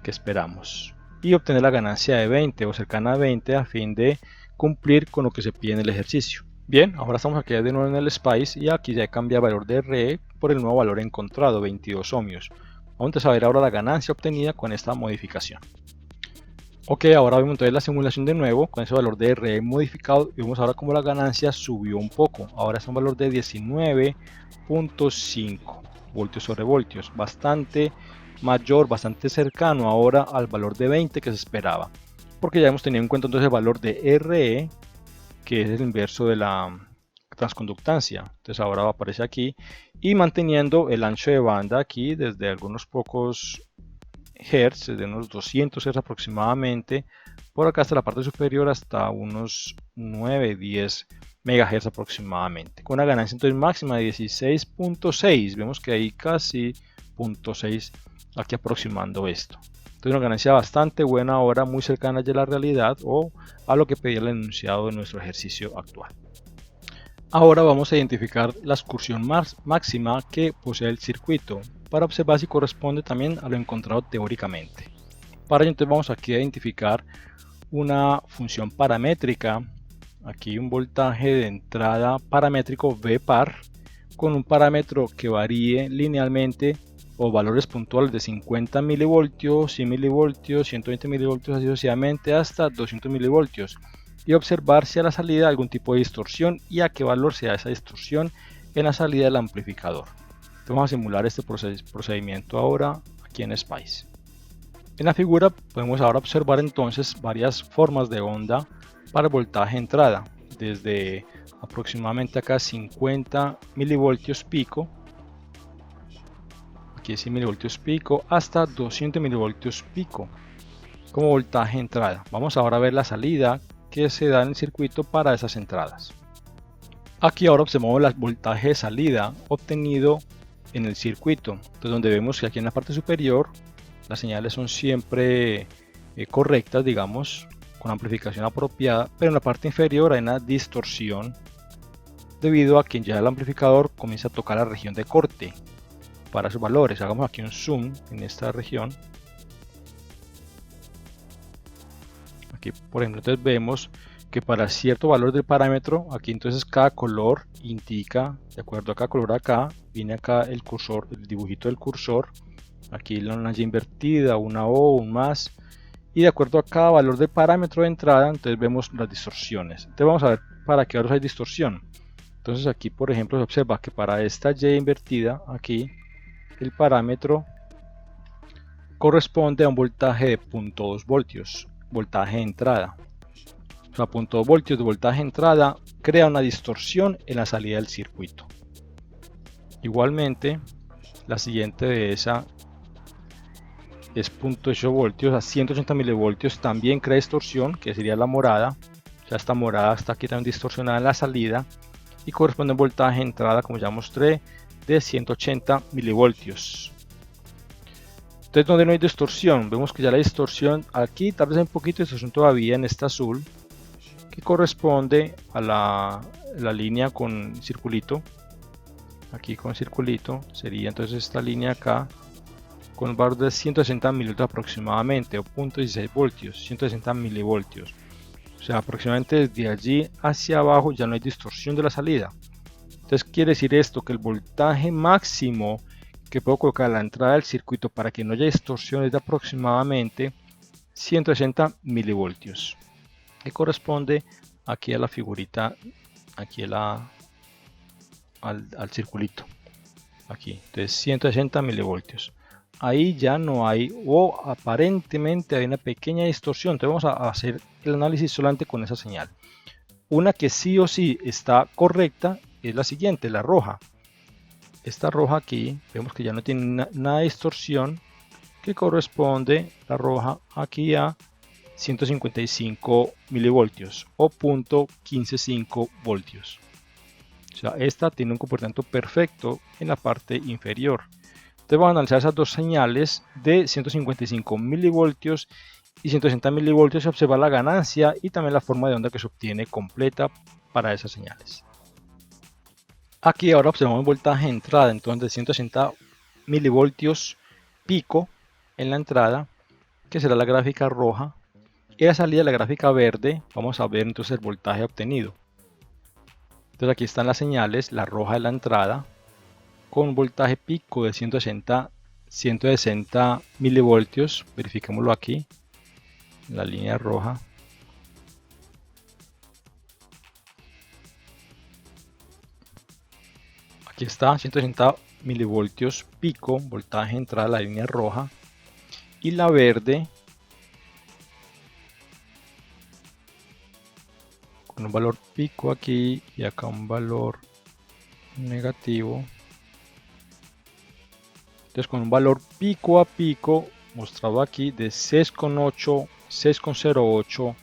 que esperamos. Y obtener la ganancia de 20 o cercana a 20 a fin de cumplir con lo que se pide en el ejercicio. Bien, ahora estamos aquí de nuevo en el SPICE y aquí ya cambia el valor de RE por el nuevo valor encontrado, 22 ohmios. Vamos a ver ahora la ganancia obtenida con esta modificación. Ok, ahora vemos entonces la simulación de nuevo con ese valor de RE modificado y vemos ahora como la ganancia subió un poco. Ahora es un valor de 19,5 voltios sobre voltios, bastante mayor, bastante cercano ahora al valor de 20 que se esperaba, porque ya hemos tenido en cuenta entonces el valor de RE, que es el inverso de la transconductancia. Entonces ahora aparece aquí y manteniendo el ancho de banda aquí desde algunos pocos hertz, de unos 200 hertz aproximadamente, por acá hasta la parte superior hasta unos 9-10 megahertz aproximadamente, con una ganancia entonces máxima de 16,6. Vemos que hay casi 0,6 aquí aproximando esto. Entonces una ganancia bastante buena ahora, muy cercana ya a la realidad o a lo que pedía el enunciado de nuestro ejercicio actual. Ahora vamos a identificar la excursión máxima que posee el circuito para observar si corresponde también a lo encontrado teóricamente. Para ello entonces vamos aquí a identificar una función paramétrica, aquí un voltaje de entrada paramétrico V par con un parámetro que varíe linealmente o valores puntuales de 50 milivoltios, 100 milivoltios, 120 milivoltios así sucesivamente hasta 200 milivoltios y observar si a la salida hay algún tipo de distorsión y a qué valor se da esa distorsión en la salida del amplificador. Entonces vamos a simular este procedimiento ahora aquí en SPICE. En la figura podemos ahora observar entonces varias formas de onda para el voltaje entrada, desde aproximadamente acá 50 milivoltios pico, aquí 100 milivoltios pico, hasta 200 milivoltios pico como voltaje entrada. Vamos ahora a ver la salida que se da en el circuito para esas entradas. Aquí ahora observamos el voltaje de salida obtenido en el circuito, entonces donde vemos que aquí en la parte superior las señales son siempre correctas, digamos, con amplificación apropiada, pero en la parte inferior hay una distorsión debido a que ya el amplificador comienza a tocar la región de corte para sus valores. Hagamos aquí un zoom en esta región. Aquí por ejemplo entonces vemos que para cierto valor del parámetro, aquí entonces cada color indica, de acuerdo a cada color acá, viene acá el cursor, el dibujito del cursor, aquí una Y invertida, una O, un más, y de acuerdo a cada valor del parámetro de entrada, entonces vemos las distorsiones. Entonces vamos a ver para qué valores hay distorsión. Entonces aquí por ejemplo se observa que para esta Y invertida, aquí, el parámetro corresponde a un voltaje de 0.2 voltios, voltaje de entrada. O sea, 0.2 voltios de voltaje de entrada crea una distorsión en la salida del circuito. Igualmente, la siguiente de esa es 0.8 voltios a 180 milivoltios, también crea distorsión, que sería la morada. O sea, esta morada está aquí también distorsionada en la salida y corresponde a un voltaje de entrada, como ya mostré, de 180 milivoltios. Entonces, donde no hay distorsión, vemos que ya la distorsión aquí, tal vez hay un poquito de distorsión todavía en este azul, que corresponde a la línea con circulito. Aquí con circulito sería entonces esta línea acá con un valor de 160 milivoltios aproximadamente, o 0.16 voltios, 160 milivoltios. O sea, aproximadamente desde allí hacia abajo ya no hay distorsión de la salida. Entonces quiere decir esto, que el voltaje máximo que puedo colocar a la entrada del circuito para que no haya distorsión es de aproximadamente 160 milivoltios, que corresponde aquí a la figurita, aquí al circulito, aquí. Entonces 160 milivoltios. Ahí ya no hay, o aparentemente hay una pequeña distorsión. Entonces vamos a hacer el análisis solamente con esa señal. Una que sí o sí está correcta es la siguiente, la roja. Esta roja aquí, vemos que ya no tiene nada de distorsión, que corresponde, la roja, aquí a 155 milivoltios o 0.155 voltios. O sea, esta tiene un comportamiento perfecto en la parte inferior. Entonces vamos a analizar esas dos señales de 155 milivoltios y 160 milivoltios y observar la ganancia y también la forma de onda que se obtiene completa para esas señales. Aquí ahora observamos el voltaje de entrada, entonces de 160 milivoltios pico en la entrada, que será la gráfica roja, y la salida de la gráfica verde. Vamos a ver entonces el voltaje obtenido. Entonces aquí están las señales, la roja de la entrada, con un voltaje pico de 160 milivoltios, verifiquémoslo aquí, en la línea roja. Aquí está 160 milivoltios pico, voltaje de entrada, la línea roja, y la verde con un valor pico aquí y acá un valor negativo. Entonces con un valor pico a pico mostrado aquí de 6,08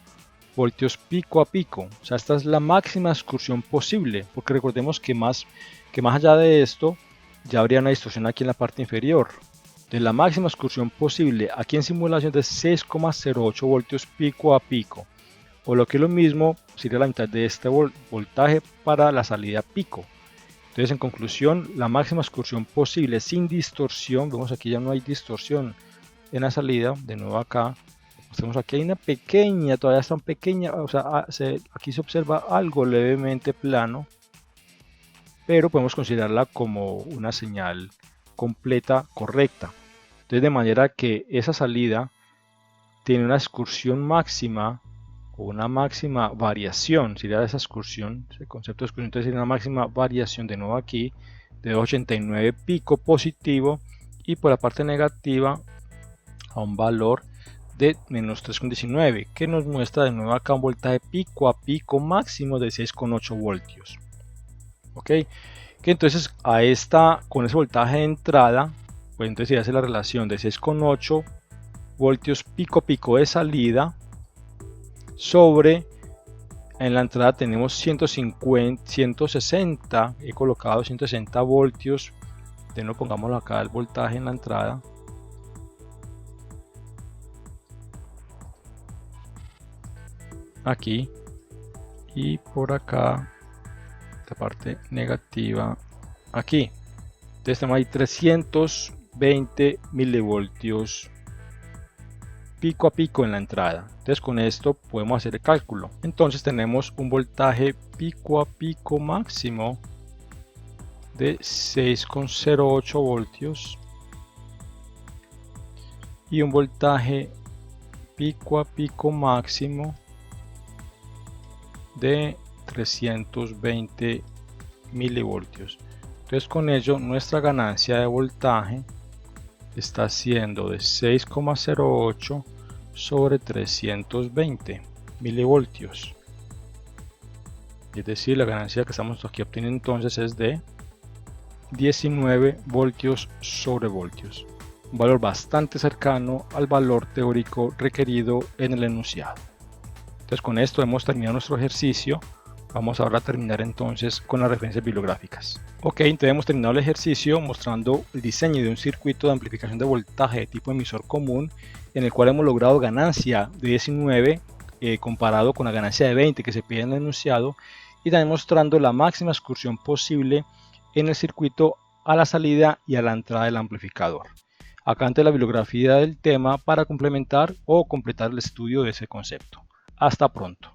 voltios pico a pico. O sea, esta es la máxima excursión posible, porque recordemos que más allá de esto ya habría una distorsión aquí en la parte inferior. De la máxima excursión posible aquí en simulación de 6,08 voltios pico a pico, o lo que es lo mismo, sería la mitad de este voltaje para la salida pico. Entonces, en conclusión, la máxima excursión posible sin distorsión, vemos aquí ya no hay distorsión en la salida. De nuevo acá, tenemos aquí hay una pequeña, todavía está pequeña, o sea, aquí se observa algo levemente plano, pero podemos considerarla como una señal completa, correcta. Entonces, de manera que esa salida tiene una excursión máxima o una máxima variación, sería esa excursión, el concepto de excursión, entonces sería una máxima variación de nuevo aquí de 289 pico positivo y por la parte negativa a un valor de menos 3,19, que nos muestra de nuevo acá un voltaje pico a pico máximo de 6,8 voltios. Ok, que entonces con ese voltaje de entrada, pues entonces se hace la relación de 6,8 voltios pico a pico de salida sobre, en la entrada tenemos 160, he colocado 160 voltios, de nuevo pongámoslo acá el voltaje en la entrada, aquí, y por acá esta parte negativa aquí. Entonces tenemos ahí 320 milivoltios pico a pico en la entrada. Entonces con esto podemos hacer el cálculo. Entonces tenemos un voltaje pico a pico máximo de 6,08 voltios y un voltaje pico a pico máximo de 320 milivoltios. Entonces con ello nuestra ganancia de voltaje está siendo de 6,08 sobre 320 milivoltios. Es decir, la ganancia que estamos aquí obteniendo entonces es de 19 voltios sobre voltios. Un valor bastante cercano al valor teórico requerido en el enunciado. Entonces con esto hemos terminado nuestro ejercicio. Vamos ahora a terminar entonces con las referencias bibliográficas. Ok, entonces hemos terminado el ejercicio mostrando el diseño de un circuito de amplificación de voltaje de tipo emisor común, en el cual hemos logrado ganancia de 19 comparado con la ganancia de 20 que se pide en el enunciado, y también mostrando la máxima excursión posible en el circuito a la salida y a la entrada del amplificador. Acá ante la bibliografía del tema para complementar o completar el estudio de ese concepto. Hasta pronto.